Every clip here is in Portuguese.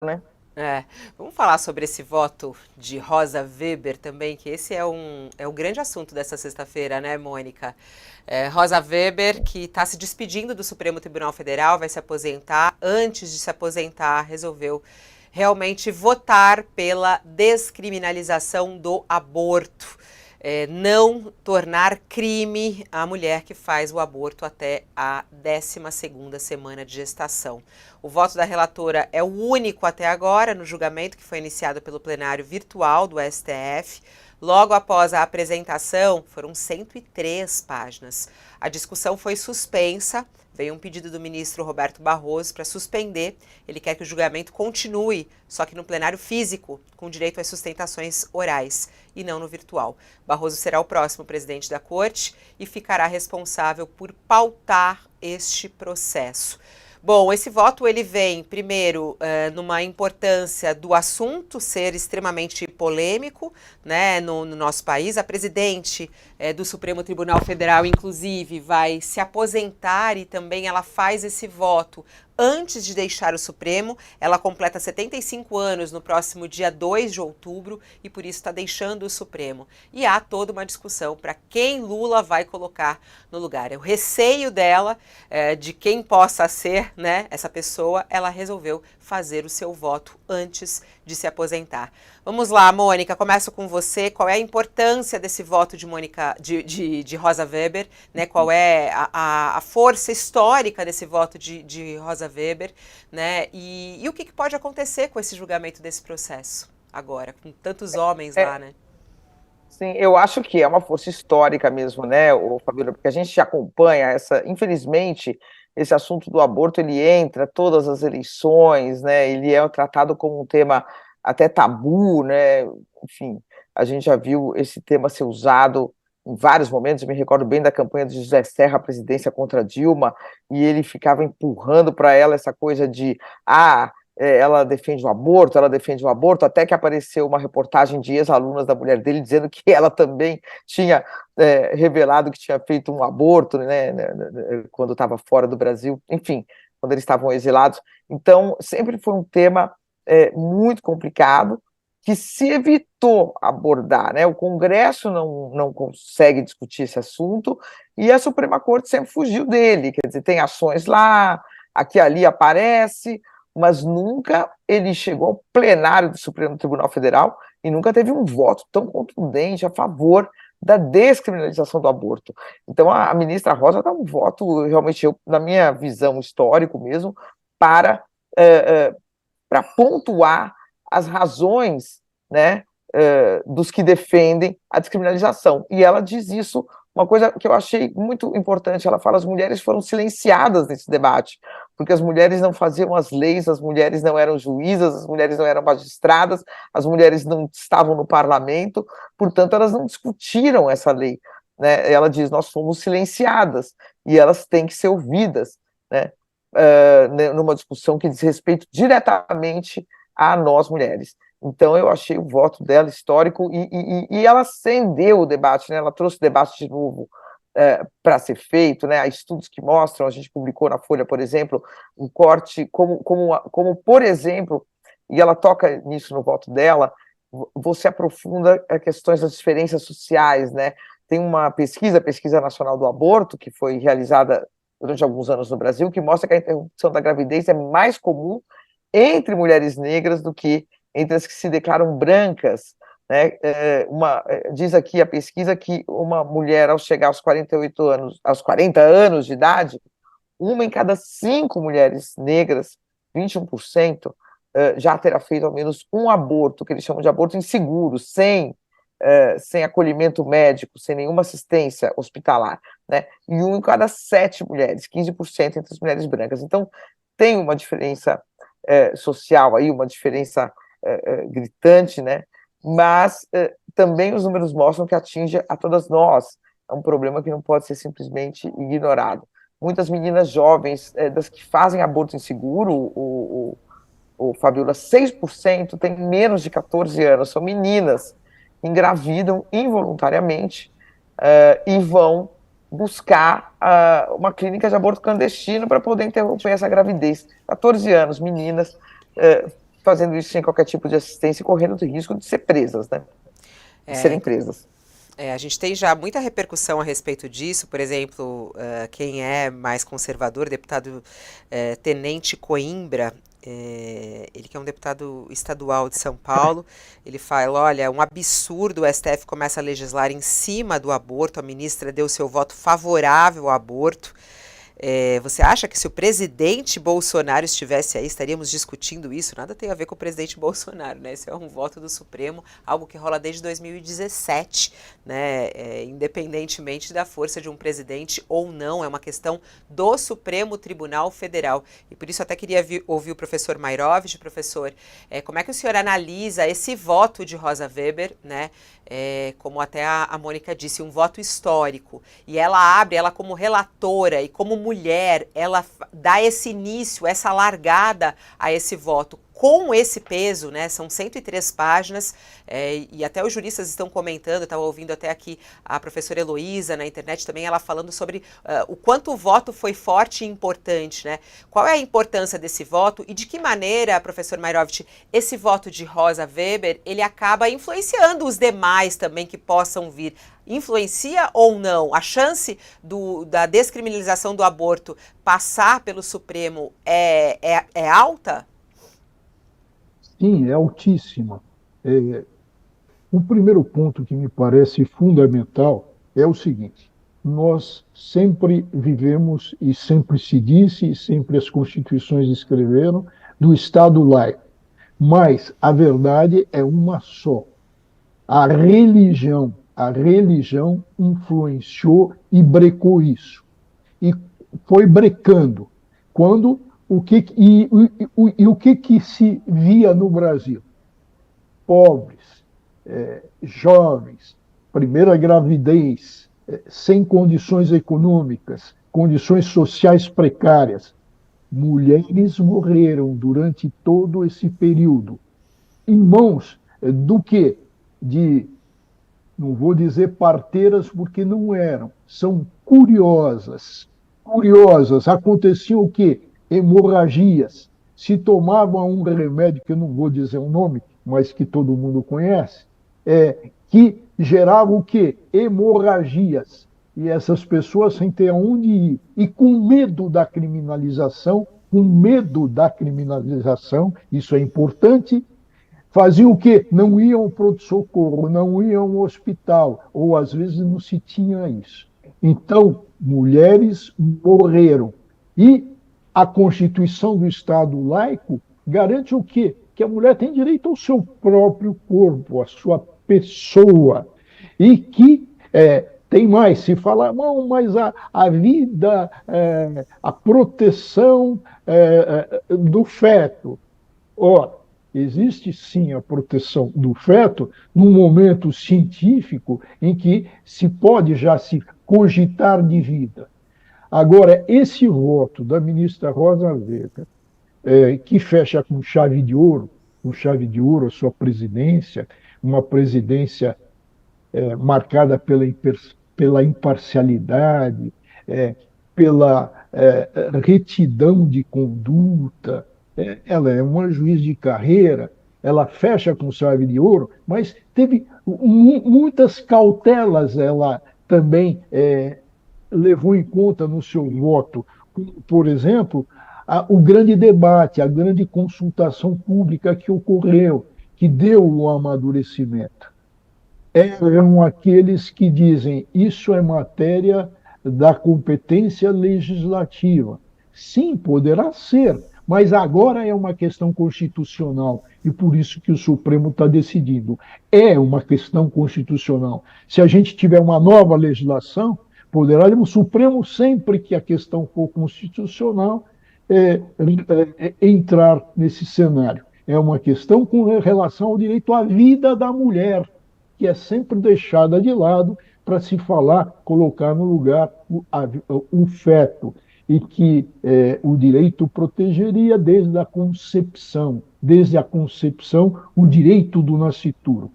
né? É, vamos falar sobre esse voto de Rosa Weber também, que esse é o grande assunto dessa sexta-feira, né, Mônica? Rosa Weber, que está se despedindo do Supremo Tribunal Federal, vai se aposentar. Antes de se aposentar, resolveu realmente votar pela descriminalização do aborto. Não tornar crime a mulher que faz o aborto até a 12ª semana de gestação. O voto da relatora é o único até agora no julgamento que foi iniciado pelo plenário virtual do STF. Logo após a apresentação, foram 103 páginas. A discussão foi suspensa. Veio um pedido do ministro Roberto Barroso para suspender. Ele quer que o julgamento continue, só que no plenário físico, com direito às sustentações orais e não no virtual. Barroso será o próximo presidente da corte e ficará responsável por pautar este processo. Bom, esse voto ele vem, primeiro, numa importância do assunto ser extremamente polêmico, né, no nosso país. A presidente do Supremo Tribunal Federal, inclusive, vai se aposentar e também ela faz esse voto antes de deixar o Supremo. Ela completa 75 anos no próximo dia 2 de outubro e por isso está deixando o Supremo. E há toda uma discussão para quem Lula vai colocar no lugar. O receio dela, de quem possa ser, né, essa pessoa, ela resolveu fazer o seu voto antes de se aposentar. Vamos lá, Mônica, começo com você. Qual é a importância desse voto de de Rosa Weber? Né? Qual é a força histórica desse voto de Rosa Weber? Né? E o que pode acontecer com esse julgamento desse processo agora, com tantos homens lá, É, né? sim, eu acho que é uma força histórica mesmo, né, o Fabíola, porque a gente acompanha infelizmente, esse assunto do aborto, ele entra todas as eleições, né, ele é tratado como um tema até tabu, né, enfim, a gente já viu esse tema ser usado em vários momentos. Eu me recordo bem da campanha de José Serra à presidência contra Dilma, e ele ficava empurrando para ela essa coisa de, ela defende o aborto, até que apareceu uma reportagem de ex-alunas da mulher dele dizendo que ela também tinha revelado que tinha feito um aborto, né, quando estava fora do Brasil, enfim, quando eles estavam exilados. Então, sempre foi um tema muito complicado, que se evitou abordar, né? O Congresso não consegue discutir esse assunto e a Suprema Corte sempre fugiu dele, quer dizer, tem ações lá, aqui e ali aparece, mas nunca ele chegou ao plenário do Supremo Tribunal Federal e nunca teve um voto tão contundente a favor da descriminalização do aborto. Então, a ministra Rosa dá um voto, realmente, na minha visão histórico mesmo, para, uh, para pontuar as razões, né, dos que defendem a descriminalização. E ela diz isso, uma coisa que eu achei muito importante, ela fala: as mulheres foram silenciadas nesse debate, porque as mulheres não faziam as leis, as mulheres não eram juízas, as mulheres não eram magistradas, as mulheres não estavam no parlamento, portanto, elas não discutiram essa lei. Né? Ela diz: nós fomos silenciadas, e elas têm que ser ouvidas, né? Numa discussão que diz respeito diretamente a nós mulheres. Então, eu achei o voto dela histórico e ela acendeu o debate, né? Ela trouxe o debate de novo para ser feito, né? Há estudos que mostram, a gente publicou na Folha, por exemplo, um corte, como por exemplo, e ela toca nisso no voto dela, você aprofunda questões das diferenças sociais, né? Tem uma pesquisa, a Pesquisa Nacional do Aborto, que foi realizada durante alguns anos no Brasil, que mostra que a interrupção da gravidez é mais comum entre mulheres negras do que entre as que se declaram brancas. Né? Diz aqui a pesquisa que uma mulher, ao chegar aos 48 anos, aos 40 anos de idade, uma em cada 5 mulheres negras, 21%, já terá feito ao menos um aborto, que eles chamam de aborto inseguro, sem acolhimento médico, sem nenhuma assistência hospitalar, né? E um em cada 7 mulheres, 15% entre as mulheres brancas. Então, tem uma diferença social aí, uma diferença gritante, né? Mas também os números mostram que atinge a todas nós. É um problema que não pode ser simplesmente ignorado. Muitas meninas jovens, das que fazem aborto inseguro, o Fabiola, 6% tem menos de 14 anos, são meninas que engravidam involuntariamente e vão buscar uma clínica de aborto clandestino para poder interromper essa gravidez. 14 anos, meninas, fazendo isso sem qualquer tipo de assistência e correndo o risco de ser presas, né? De serem É, presas. a gente tem já muita repercussão a respeito disso, por exemplo, quem é mais conservador, deputado Tenente Coimbra, ele que é um deputado estadual de São Paulo, ele fala, olha, é um absurdo, o STF começa a legislar em cima do aborto, a ministra deu seu voto favorável ao aborto. Você acha que se o presidente Bolsonaro estivesse aí, estaríamos discutindo isso? Nada tem a ver com o presidente Bolsonaro, né? Esse é um voto do Supremo, algo que rola desde 2017, né? Independentemente da força de um presidente ou não, é uma questão do Supremo Tribunal Federal. E por isso até queria ouvir o professor Mairovich. Professor, como é que o senhor analisa esse voto de Rosa Weber, né? Como até a Mônica disse, um voto histórico. E ela como relatora e como mulher, ela dá esse início, essa largada a esse voto com esse peso, né? São 103 páginas, e até os juristas estão comentando, eu estava ouvindo até aqui a professora Heloísa na internet também, ela falando sobre o quanto o voto foi forte e importante, né? Qual é a importância desse voto e de que maneira, professor Mairovich, esse voto de Rosa Weber, ele acaba influenciando os demais também que possam vir? Influencia ou não? A chance da descriminalização do aborto passar pelo Supremo é alta? Sim, é altíssima. O primeiro ponto que me parece fundamental é o seguinte: nós sempre vivemos, e sempre se disse, e sempre as constituições escreveram, do Estado laico. Mas a verdade é uma só. A religião influenciou e brecou isso. E foi brecando. Quando o que se via no Brasil? Pobres, jovens, primeira gravidez, sem condições econômicas, condições sociais precárias. Mulheres morreram durante todo esse período em mãos do quê? Não vou dizer parteiras porque não eram, são curiosas. Curiosas, aconteciam o quê? Hemorragias. Se tomavam um remédio, que eu não vou dizer o nome, mas que todo mundo conhece, que gerava o quê? Hemorragias. E essas pessoas sem ter aonde ir. E com medo da criminalização, isso é importante, faziam o quê? Não iam ao pronto-socorro, não iam ao hospital, ou às vezes não se tinha isso. Então, mulheres morreram. E a Constituição do Estado laico garante o quê? Que a mulher tem direito ao seu próprio corpo, à sua pessoa. E que tem mais, se fala, não, mas a vida, a proteção do feto. Ora, existe sim a proteção do feto num momento científico em que se pode já se cogitar de vida. Agora, esse voto da ministra Rosa Weber, que fecha com chave de ouro a sua presidência, uma presidência marcada pela imparcialidade, pela retidão de conduta. Ela é uma juiz de carreira, ela fecha com chave de ouro, mas teve muitas cautelas, ela também levou em conta no seu voto. Por exemplo, o grande debate, a grande consultação pública que ocorreu, que deu o amadurecimento. Eram aqueles que dizem isso é matéria da competência legislativa. Sim, poderá ser, mas agora é uma questão constitucional e por isso que o Supremo está decidindo. É uma questão constitucional. Se a gente tiver uma nova legislação, poderá o Supremo, sempre que a questão for constitucional, entrar nesse cenário. É uma questão com relação ao direito à vida da mulher, que é sempre deixada de lado para se falar, colocar no lugar o feto, e que o direito protegeria desde a concepção, o direito do nascituro.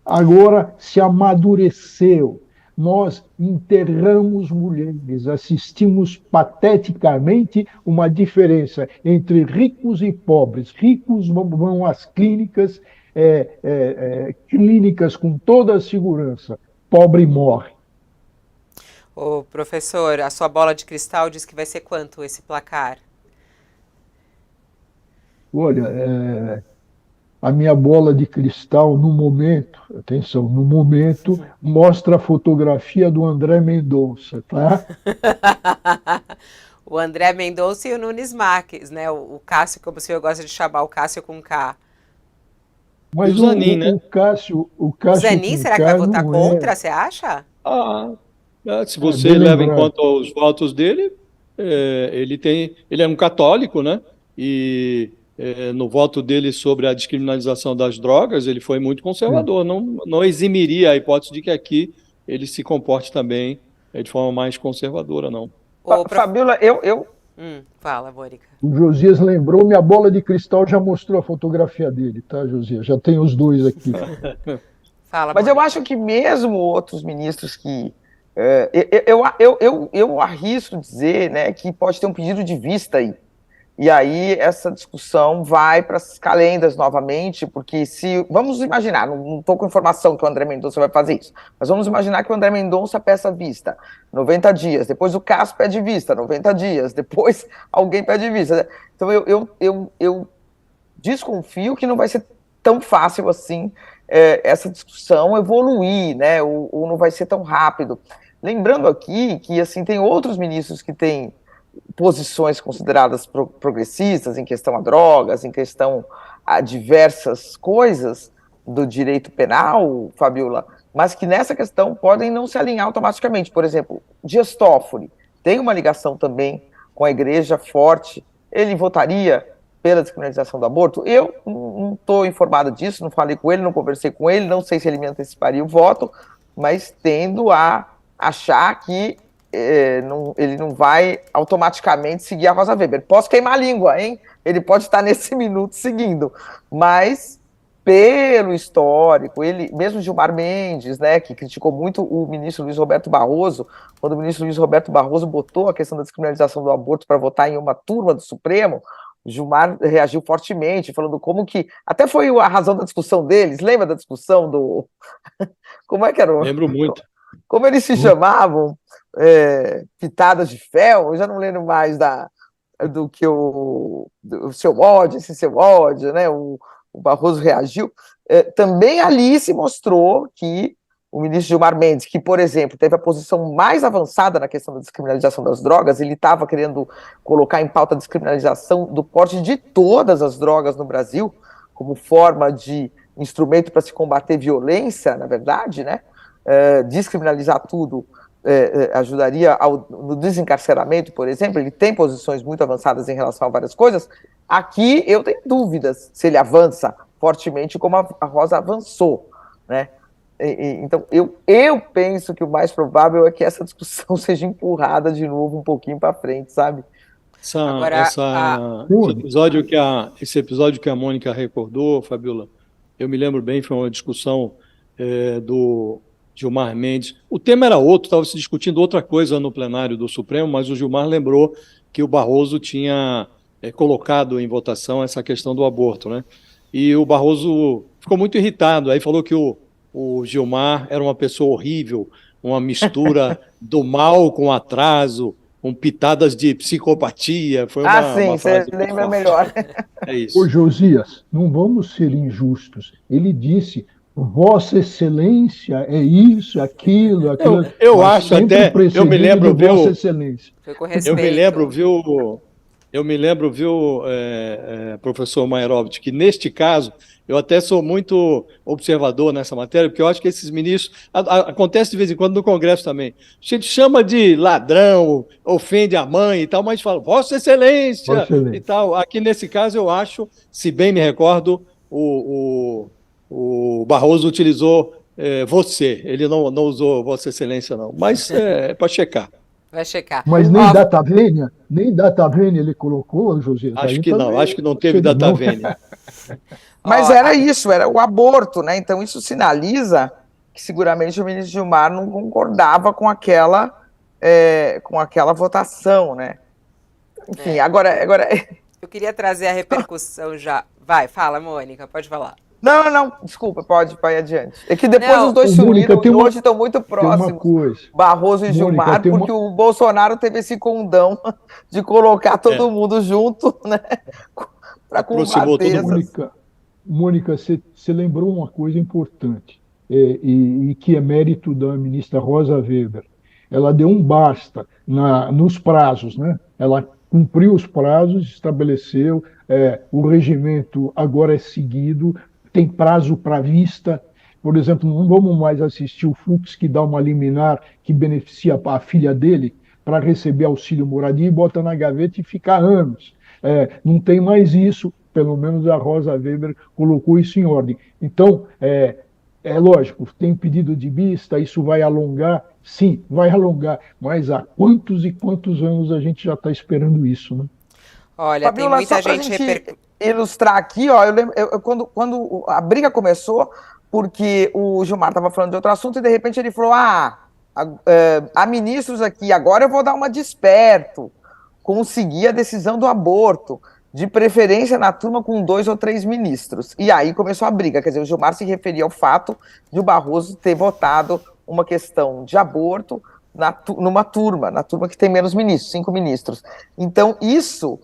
Agora se amadureceu. nós enterramos mulheres, assistimos pateticamente uma diferença entre ricos e pobres. Ricos vão às clínicas, clínicas com toda a segurança, pobre morre. Ô, professor, a sua bola de cristal diz que vai ser quanto esse placar? Olha, a minha bola de cristal, no momento, atenção, no momento, mostra a fotografia do André Mendonça, tá? O André Mendonça e o Nunes Marques, né? O Cássio, como o senhor gosta de chamar o Cássio com K. Mas o Zanin, né? o Cássio O com Zanin, será que K vai votar não contra, você acha? Se você bem leva em lembrado. conta os votos dele, ele é um católico, né? E no voto dele sobre a descriminalização das drogas, ele foi muito conservador. Não eximiria a hipótese de que aqui ele se comporte também de forma mais conservadora, não. Fabiola, Fala, Mônica. O Josias lembrou, minha bola de cristal já mostrou a fotografia dele, tá, Josias? Já tem os dois aqui. Fala, mas eu Mônica. acho que mesmo outros ministros que eu arrisco dizer, né, que pode ter um pedido de vista aí. E aí essa discussão vai para as calendas novamente, porque vamos imaginar, não estou com informação que o André Mendonça vai fazer isso, mas vamos imaginar que o André Mendonça peça vista, 90 dias, depois o Cássio pede vista, 90 dias, depois alguém pede vista. Então eu desconfio que não vai ser tão fácil assim essa discussão evoluir, né, ou não vai ser tão rápido. Lembrando aqui que assim, tem outros ministros que têm posições consideradas progressistas em questão a drogas, em questão a diversas coisas do direito penal, Fabiola, mas que nessa questão podem não se alinhar automaticamente. Por exemplo, Dias Toffoli tem uma ligação também com a igreja forte, ele votaria pela descriminalização do aborto? Eu não estou informada disso, não falei com ele, não conversei com ele, não sei se ele me anteciparia o voto, mas tendo a achar que ele não vai automaticamente seguir a Rosa Weber. Posso queimar a língua, hein? Ele pode estar nesse minuto seguindo, mas pelo histórico, ele, mesmo Gilmar Mendes, né, que criticou muito o ministro Luiz Roberto Barroso, quando o ministro Luiz Roberto Barroso botou a questão da descriminalização do aborto para votar em uma turma do Supremo, o Gilmar reagiu fortemente, falando como que... Até foi a razão da discussão deles, lembra da discussão do... Como é que era? Lembro muito. Como eles se chamavam? Pitadas de fel, eu já não lembro mais do que do seu ódio, esse seu ódio, né? O Barroso reagiu. Também ali se mostrou que o ministro Gilmar Mendes, que, por exemplo, teve a posição mais avançada na questão da descriminalização das drogas, ele estava querendo colocar em pauta a descriminalização do porte de todas as drogas no Brasil, como forma de instrumento para se combater violência, na verdade, né? Descriminalizar tudo ajudaria no desencarceramento, por exemplo. Ele tem posições muito avançadas em relação a várias coisas. Aqui eu tenho dúvidas se ele avança fortemente como a Rosa avançou, né? Então eu penso que o mais provável é que essa discussão seja empurrada de novo um pouquinho para frente, sabe? Esse episódio que a Mônica recordou, Fabiola, eu me lembro bem, foi uma discussão do Gilmar Mendes. O tema era outro, estava se discutindo outra coisa no plenário do Supremo, mas o Gilmar lembrou que o Barroso tinha colocado em votação essa questão do aborto, né? E o Barroso ficou muito irritado, aí falou que o Gilmar era uma pessoa horrível, uma mistura do mal com atraso, com pitadas de psicopatia. Foi uma você frase lembra forte. melhor. É isso. Ô, Josias, não vamos ser injustos. Ele disse, Vossa Excelência é isso, aquilo, aquilo. Eu acho até, eu me lembro, viu? Vossa Excelência. Foi com respeito. Eu me lembro, viu, professor Maierovitch, que neste caso eu até sou muito observador nessa matéria, porque eu acho que esses ministros, acontece de vez em quando no Congresso também, a gente chama de ladrão, ofende a mãe e tal, mas fala, Vossa Excelência, e tal. Aqui nesse caso eu acho, se bem me recordo, o Barroso utilizou você, ele não usou Vossa Excelência não, mas é para checar. Vai checar. Mas nem data vênia ele colocou, José? Acho que não teve data vênia. Mas era isso, era o aborto, né? Então isso sinaliza que que seguramente o ministro Gilmar não concordava com aquela votação, né? Enfim, agora... Eu queria trazer a repercussão já. Vai, fala, Mônica, pode falar. Não, desculpa, pode adiante. É que depois os dois se uniram e hoje estão muito próximos, Barroso e Gilmar, porque o Bolsonaro teve esse condão de colocar todo mundo junto, né? Para combater. Mônica, você lembrou uma coisa importante, e que é mérito da ministra Rosa Weber. Ela deu um basta nos prazos, né? Ela cumpriu os prazos, estabeleceu, o regimento agora é seguido, tem prazo para vista. Por exemplo, não vamos mais assistir o Fux, que dá uma liminar que beneficia a filha dele para receber auxílio moradia e bota na gaveta e fica anos. Não tem mais isso, pelo menos a Rosa Weber colocou isso em ordem. Então, é lógico, tem pedido de vista, isso vai alongar? Sim, vai alongar, mas há quantos e quantos anos a gente já está esperando isso, né? Olha, Fabiola, tem muita gente ilustrar aqui, ó, eu lembro, quando a briga começou, porque o Gilmar estava falando de outro assunto e de repente ele falou, há ministros aqui, agora eu vou dar uma de esperto, conseguir a decisão do aborto, de preferência na turma com 2 ou 3 ministros. E aí começou a briga, quer dizer, o Gilmar se referia ao fato de o Barroso ter votado uma questão de aborto na turma que tem menos ministros, 5 ministros. Então, isso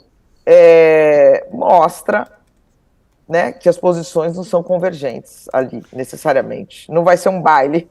mostra, né, que as posições não são convergentes ali, necessariamente. Não vai ser um baile.